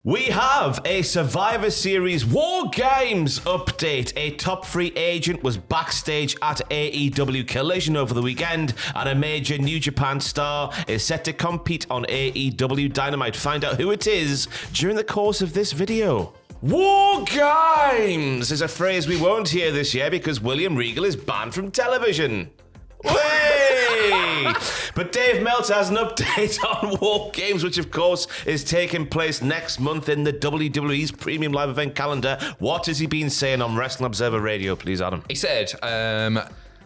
We have a Survivor Series War Games update. A top free agent was backstage at AEW Collision over the weekend, and a major New Japan star is set to compete on AEW Dynamite. Find out who it is during the course of this video. War Games is a phrase we won't hear this year because William Regal is banned from television. Way! But Dave Meltzer has an update on War Games, which of course is taking place next month in the WWE's premium live event calendar. What has he been saying on Wrestling Observer Radio, please, Adam? He said,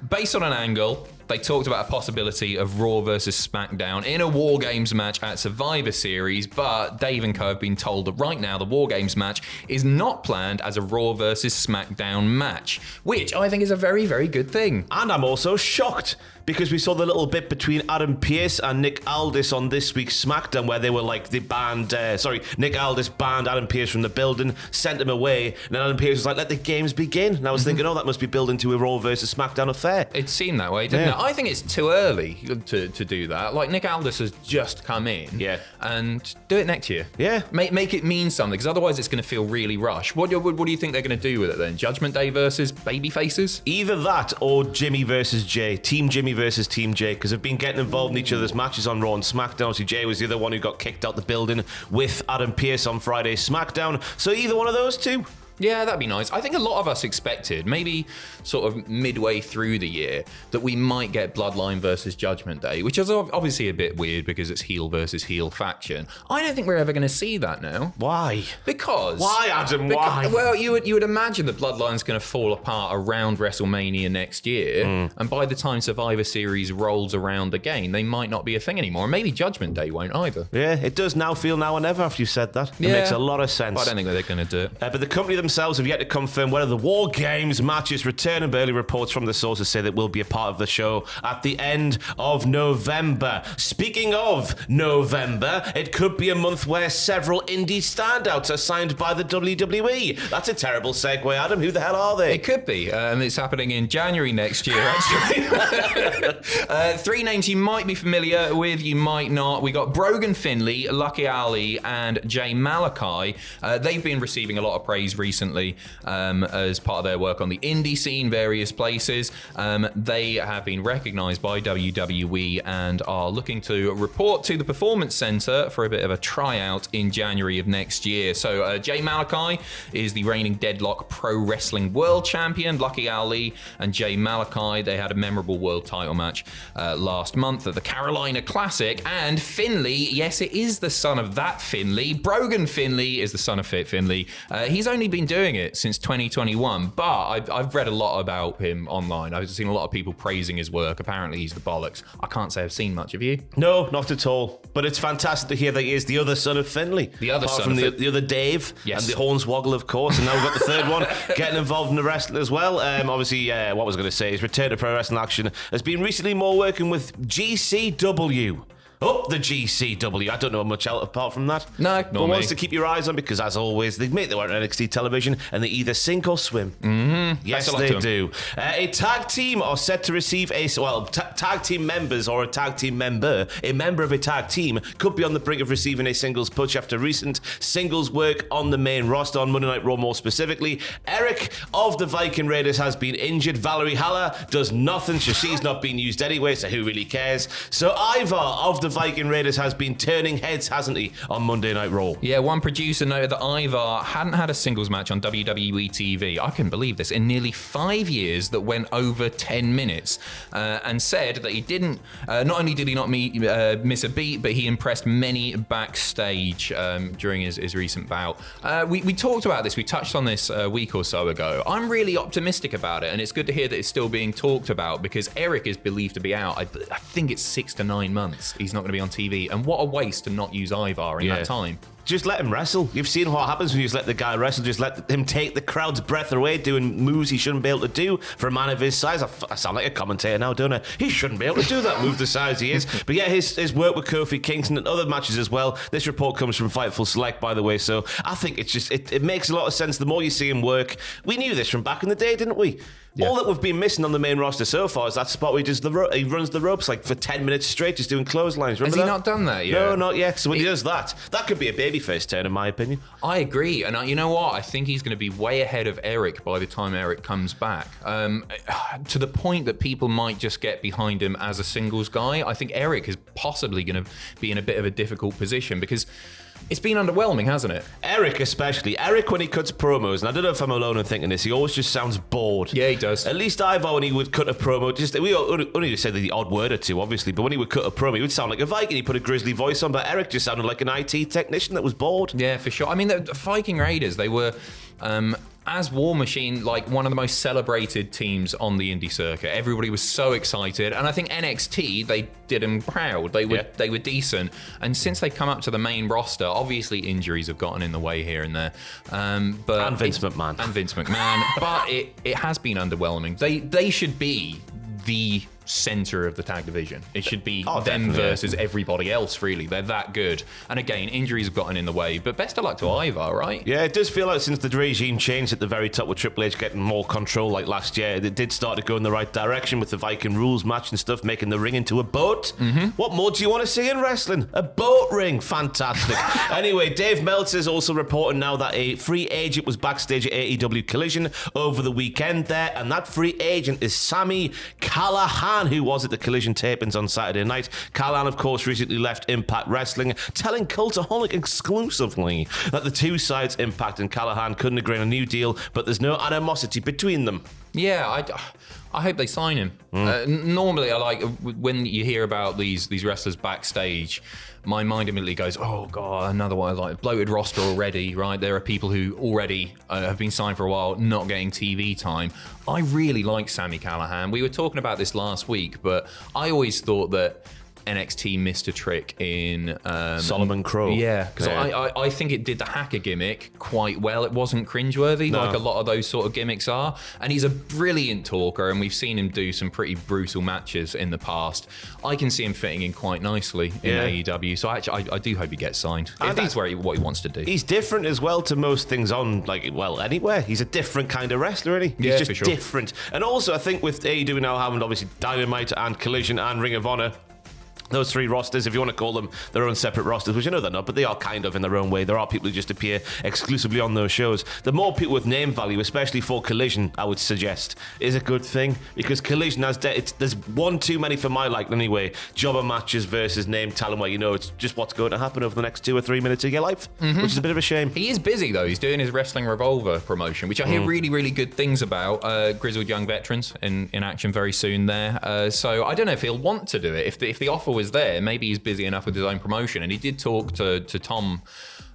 based on an angle, they talked about a possibility of Raw versus SmackDown in a War Games match at Survivor Series, but Dave and co have been told that right now the War Games match is not planned as a Raw versus SmackDown match, which I think is a very, very good thing. And I'm also shocked because we saw the little bit between Adam Pearce and Nick Aldis on this week's SmackDown where they were like, Nick Aldis banned Adam Pearce from the building, sent him away, and then Adam Pearce was like, let the games begin. And I was thinking, that must be building to a Raw versus SmackDown affair. It seemed that way, didn't it? I think it's too early to do that. Like, Nick Aldis has just come in. Yeah. And do it next year. Yeah. Make it mean something, because otherwise it's going to feel really rushed. What do you think they're going to do with it then? Judgment Day versus baby faces? Either that or Jimmy versus Jay. Team Jimmy versus Team Jay, because they've been getting involved in each other's matches on Raw and SmackDown. So Jay was the other one who got kicked out the building with Adam Pearce on Friday's SmackDown. So either one of those two. Yeah, that'd be nice. I think a lot of us expected, maybe sort of midway through the year, that we might get Bloodline versus Judgment Day, which is obviously a bit weird because it's heel versus heel faction. I don't think we're ever going to see that now. Why? Because... Why, Adam? Why? Well, you would imagine that Bloodline's going to fall apart around WrestleMania next year, and by the time Survivor Series rolls around again, they might not be a thing anymore. And maybe Judgment Day won't either. Yeah, it does now feel now or never after you said that. It makes a lot of sense. But I don't think they're going to do it. But the company themselves have yet to confirm whether the War Games matches return, and early reports from the sources say that will be a part of the show at the end of November. Speaking of November, it could be a month where several indie standouts are signed by the WWE. That's a terrible segue, Adam. Who the hell are they? It could be, and it's happening in January next year, actually. Three names you might be familiar with, you might not. We got Brogan Finley, Lucky Ali, and Jay Malachi. They've been receiving a lot of praise recently as part of their work on the indie scene, various places. They have been recognised by WWE and are looking to report to the Performance Centre for a bit of a tryout in January of next year. So Jay Malachi is the reigning Deadlock Pro Wrestling World Champion. Lucky Ali and Jay Malachi, they had a memorable world title match last month at the Carolina Classic. And Finley, yes, it is the son of that Finley. Brogan Finley is the son of Fit Finley. He's only been doing it since 2021, but I've read a lot about him online. I've seen a lot of people praising his work. Apparently he's the bollocks. I can't say I've seen much. Have you? No, not at all. But it's fantastic to hear that he is the other son of Finley. The other Apart son from of the other Dave, yes, and the Hornswoggle, of course, and now we've got the third one getting involved in the wrestling as well. Obviously, what I was going to say is return to pro wrestling action has been recently more working with GCW. Up the GCW. I don't know much else apart from that. No, but ones to keep your eyes on because, as always, they make their way on NXT television and they either sink or swim. Mm-hmm. Yes, they do. A tag team are set to receive tag team members or a tag team member, a member of a tag team could be on the brink of receiving a singles push after recent singles work on the main roster on Monday Night Raw. More specifically, Eric of the Viking Raiders has been injured. Valerie Haller does nothing, so she's not being used anyway, so who really cares? So Ivar of the Viking Raiders has been turning heads, hasn't he, on Monday Night Raw? Yeah, one producer noted that Ivar hadn't had a singles match on WWE TV, I couldn't believe this, in nearly 5 years that went over 10 minutes, and said that he didn't, not only did he not miss a beat, but he impressed many backstage during his recent bout. We talked about this, we touched on this a week or so ago. I'm really optimistic about it, and it's good to hear that it's still being talked about because Eric is believed to be out, I think it's 6 to 9 months. He's not going to be on TV, and what a waste to not use Ivar in that time. Just let him wrestle. You've seen what happens when you just let the guy wrestle. Just let him take the crowd's breath away doing moves he shouldn't be able to do for a man of his size. I sound like a commentator now, don't I? He shouldn't be able to do that move the size he is. But yeah, his work with Kofi Kingston and other matches as well. This report comes from Fightful Select, by the way, so I think it's just it makes a lot of sense the more you see him work. We knew this from back in the day, didn't we? Yeah. All that we've been missing on the main roster so far is that spot where he runs the ropes like for 10 minutes straight, just doing clotheslines. Remember Has he not done that yet? No, not yet. So when he does that, that could be a babyface babyface turn, in my opinion. I agree, and you know what? I think he's going to be way ahead of Eric by the time Eric comes back. To the point that people might just get behind him as a singles guy. I think Eric is possibly going to be in a bit of a difficult position because it's been underwhelming, hasn't it? Eric especially. Eric, when he cuts promos, and I don't know if I'm alone in thinking this, he always just sounds bored. Yeah, he does. At least Ivar, when he would cut a promo, we only said the odd word or two, obviously, but when he would cut a promo, he would sound like a Viking. He put a grizzly voice on, but Eric just sounded like an IT technician that was bored. Yeah, for sure. I mean, the Viking Raiders, they were... as War Machine, like one of the most celebrated teams on the indie circuit. Everybody was so excited, and I think NXT, they did them proud. They were decent, and since they've come up to the main roster, obviously injuries have gotten in the way here and there. And Vince McMahon. But it has been underwhelming. They should be the center of the tag division. It should be them versus everybody else, really. They're that good. And again, injuries have gotten in the way, but best of luck to Ivar, right? Yeah, it does feel like since the regime changed at the very top with Triple H getting more control like last year, it did start to go in the right direction with the Viking rules match and stuff, making the ring into a boat. Mm-hmm. What more do you want to see in wrestling? A boat ring. Fantastic. Anyway, Dave Meltzer's also reporting now that a free agent was backstage at AEW Collision over the weekend there, and that free agent is Sami Callihan, who was at the Collision tapings on Saturday night. Callihan, of course, recently left Impact Wrestling, telling Cultaholic exclusively that the two sides, Impact and Callihan, couldn't agree on a new deal, but there's no animosity between them. Yeah, I hope they sign him. Normally, I like when you hear about these wrestlers backstage, my mind immediately goes, oh God, another one, like bloated roster already, right? There are people who already have been signed for a while, not getting TV time. I really like Sami Callihan. We were talking about this last week, but I always thought that NXT missed a trick in Solomon Crow. Yeah, because I think it did the hacker gimmick quite well. It wasn't cringeworthy like a lot of those sort of gimmicks are. And he's a brilliant talker, and we've seen him do some pretty brutal matches in the past. I can see him fitting in quite nicely in AEW. So actually, I do hope he gets signed. If that's what he wants to do. He's different as well to most things on, anywhere. He's a different kind of wrestler, isn't he? He's just for sure. different. And also, I think with AEW now having obviously Dynamite and Collision and Ring of Honor, those three rosters, if you want to call them their own separate rosters, which I know they're not, but they are kind of in their own way. There are people who just appear exclusively on those shows. The more people with name value, especially for Collision, I would suggest, is a good thing, because Collision has there's one too many for my liking anyway. Jobber matches versus name talent where you know it's just what's going to happen over the next 2 or 3 minutes of your life, which is a bit of a shame. He is busy though. He's doing his Wrestling Revolver promotion, which I hear really, really good things about. Grizzled young veterans in action very soon there. So I don't know if he'll want to do it. If the offer was there, maybe he's busy enough with his own promotion. And he did talk to Tom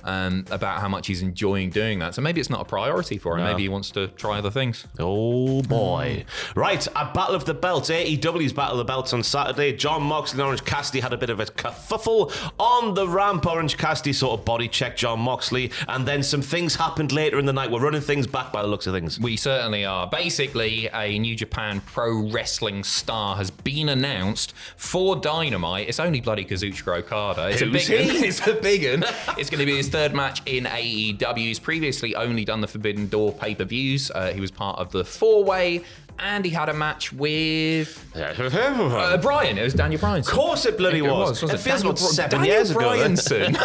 about how much he's enjoying doing that. So maybe it's not a priority for him. Maybe he wants to try other things. Oh boy. Right, a Battle of the Belts. AEW's Battle of the Belts on Saturday. Jon Moxley and Orange Cassidy had a bit of a kerfuffle on the ramp. Orange Cassidy sort of body checked Jon Moxley, and then some things happened later in the night. We're running things back by the looks of things. We certainly are. Basically, a New Japan Pro Wrestling star has been announced for Dynamite. It's only bloody Kazuchika Okada. It's a big one. It's going to be his third match in AEW. He's previously only done the Forbidden Door pay-per-views. He was part of the 4-way, and he had a match with Bryan. It was Daniel Bryan. Of course it bloody was. It feels like 7 years ago. Bryanson.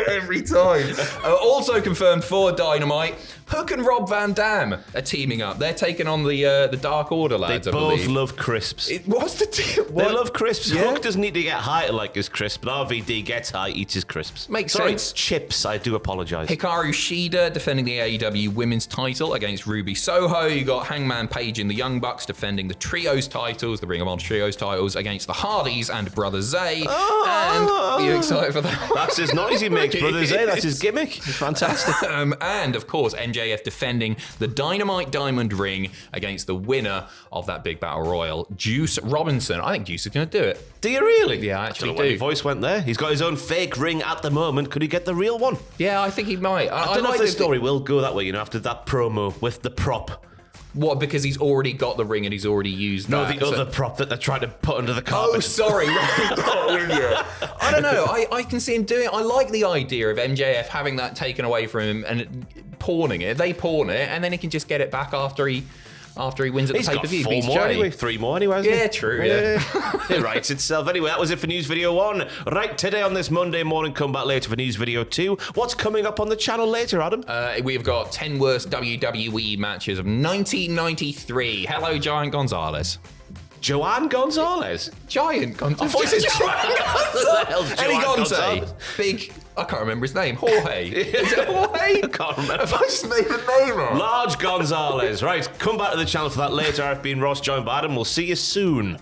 Every time. Also confirmed for Dynamite, Hook and Rob Van Dam are teaming up. They're taking on the Dark Order lads. They both love crisps. What's the deal? They love crisps. Yeah. Hook doesn't need to get high to like his crisps, but RVD gets high, eats his crisps. Makes sense. It's chips. I do apologise. Hikaru Shida defending the AEW Women's title against Ruby Soho. You got Hangman Page and the Young Bucks defending the Trios titles, the Ring of Honor Trios titles, against the Hardys and Brother Zay. And are you excited for that? That's his noise he makes, Brother Zay. That's his gimmick. It's fantastic. And of course, MJF defending the Dynamite Diamond Ring against the winner of that big battle royal, Juice Robinson. I think Juice is going to do it. Do you really? Yeah, I actually don't know why your voice went there. He's got his own fake ring at the moment. Could he get the real one? Yeah, I think he might. I don't know if the story will go that way, after that promo with the prop. What, because he's already got the ring and he's already used that? No, the other prop that they're trying to put under the carpet. Oh, sorry. I don't know. I can see him doing it. I like the idea of MJF having that taken away from him and pawning it. They pawn it, and then he can just get it back after he after he wins at the He's got pay-per-view. 4 beats more Joey. anyway, 3 more anyway, hasn't he? Yeah, true, yeah. It writes itself. Anyway, that was it for News Video 1. Right, today on this Monday morning, come back later for News Video 2. What's coming up on the channel later, Adam? We've got 10 worst WWE matches of 1993. Hello, Giant Gonzalez. Joanne Gonzalez? Giant Gonzalez. I thought it was Joanne. Eddie Joanne Gonzalez. Big, I can't remember his name. Jorge. Is it Jorge? I can't remember. Have I just made the name up? Large Gonzalez. Right, come back to the channel for that later. I've been Ross, joined by Adam. We'll see you soon.